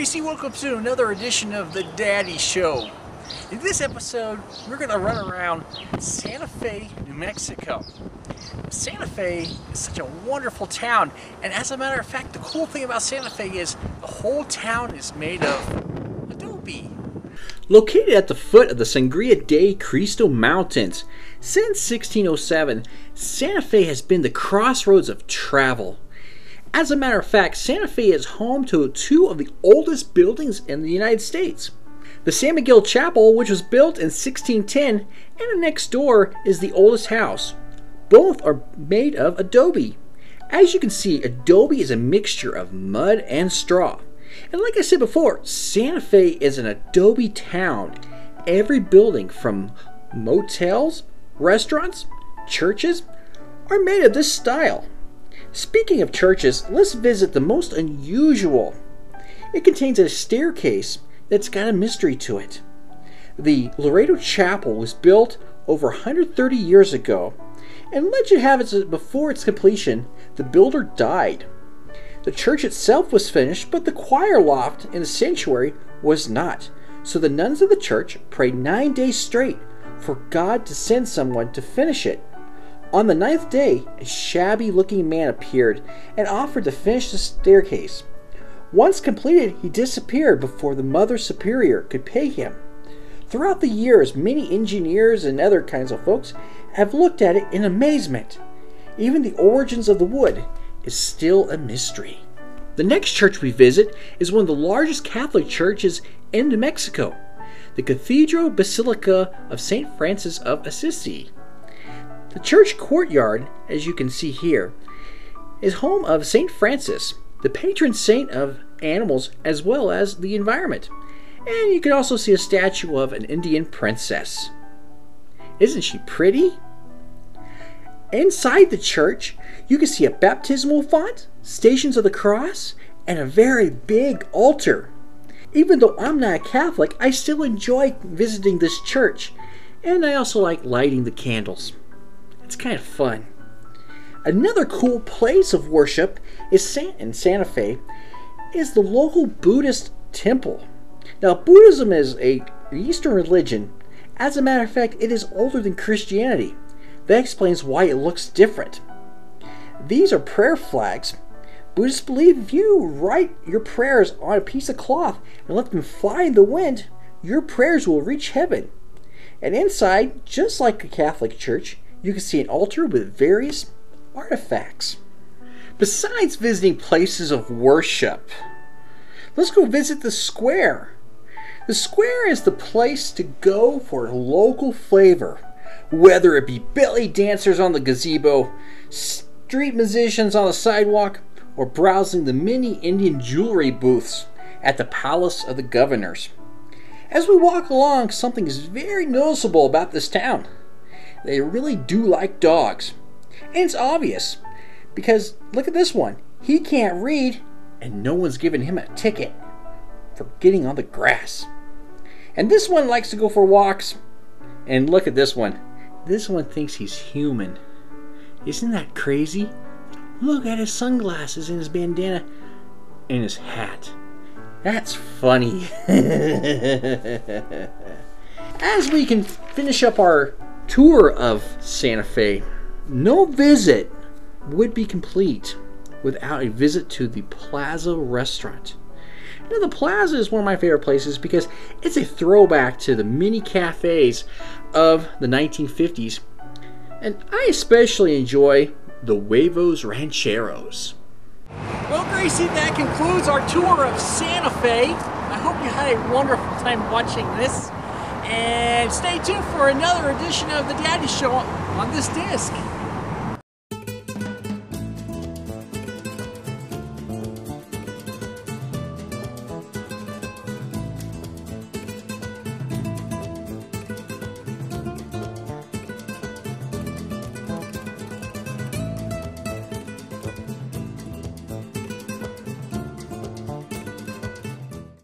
Gracie, welcome to another edition of The Daddy Show. In this episode, we're going to run around Santa Fe, New Mexico. Santa Fe is such a wonderful town, and as a matter of fact, the cool thing about Santa Fe is the whole town is made of adobe. Located at the foot of the Sangria de Cristo Mountains, since 1607, Santa Fe has been the crossroads of travel. As a matter of fact, Santa Fe is home to two of the oldest buildings in the United States. The San Miguel Chapel, which was built in 1610, and next door is the oldest house. Both are made of adobe. As you can see, adobe is a mixture of mud and straw. And like I said before, Santa Fe is an adobe town. Every building from motels, restaurants, churches are made of this style. Speaking of churches, let's visit the most unusual. It contains a staircase that's got a mystery to it. The Loretto Chapel was built over 130 years ago, and legend has it before its completion, the builder died. The church itself was finished, but the choir loft in the sanctuary was not. So the nuns of the church prayed 9 days straight for God to send someone to finish it. On the 9th day, a shabby-looking man appeared and offered to finish the staircase. Once completed, he disappeared before the Mother Superior could pay him. Throughout the years, many engineers and other kinds of folks have looked at it in amazement. Even the origins of the wood is still a mystery. The next church we visit is one of the largest Catholic churches in New Mexico, the Cathedral Basilica of St. Francis of Assisi. The church courtyard, as you can see here, is home of St. Francis, the patron saint of animals as well as the environment. And you can also see a statue of an Indian princess. Isn't she pretty? Inside the church, you can see a baptismal font, Stations of the Cross, and a very big altar. Even though I'm not a Catholic, I still enjoy visiting this church, and I also like lighting the candles. It's kind of fun. Another cool place of worship in Santa Fe is the local Buddhist temple. Now, Buddhism is an Eastern religion. As a matter of fact, it is older than Christianity. That explains why it looks different. These are prayer flags. Buddhists believe if you write your prayers on a piece of cloth and let them fly in the wind, your prayers will reach heaven. And inside, just like a Catholic church, you can see an altar with various artifacts. Besides visiting places of worship, let's go visit the square. The square is the place to go for local flavor, whether it be belly dancers on the gazebo, street musicians on the sidewalk, or browsing the many Indian jewelry booths at the Palace of the Governors. As we walk along, something is very noticeable about this town. They really do like dogs. And it's obvious, because look at this one. He can't read, and no one's giving him a ticket for getting on the grass. And this one likes to go for walks. And look at this one. This one thinks he's human. Isn't that crazy? Look at his sunglasses and his bandana and his hat. That's funny. As we can finish up our tour of Santa Fe, no visit would be complete without a visit to the Plaza Restaurant. Now, the Plaza is one of my favorite places because it's a throwback to the mini cafes of the 1950s, and I especially enjoy the Huevos Rancheros. Well, Gracie, that concludes our tour of Santa Fe. I hope you had a wonderful time watching this. And stay tuned for another edition of The Daddy Show on this disc.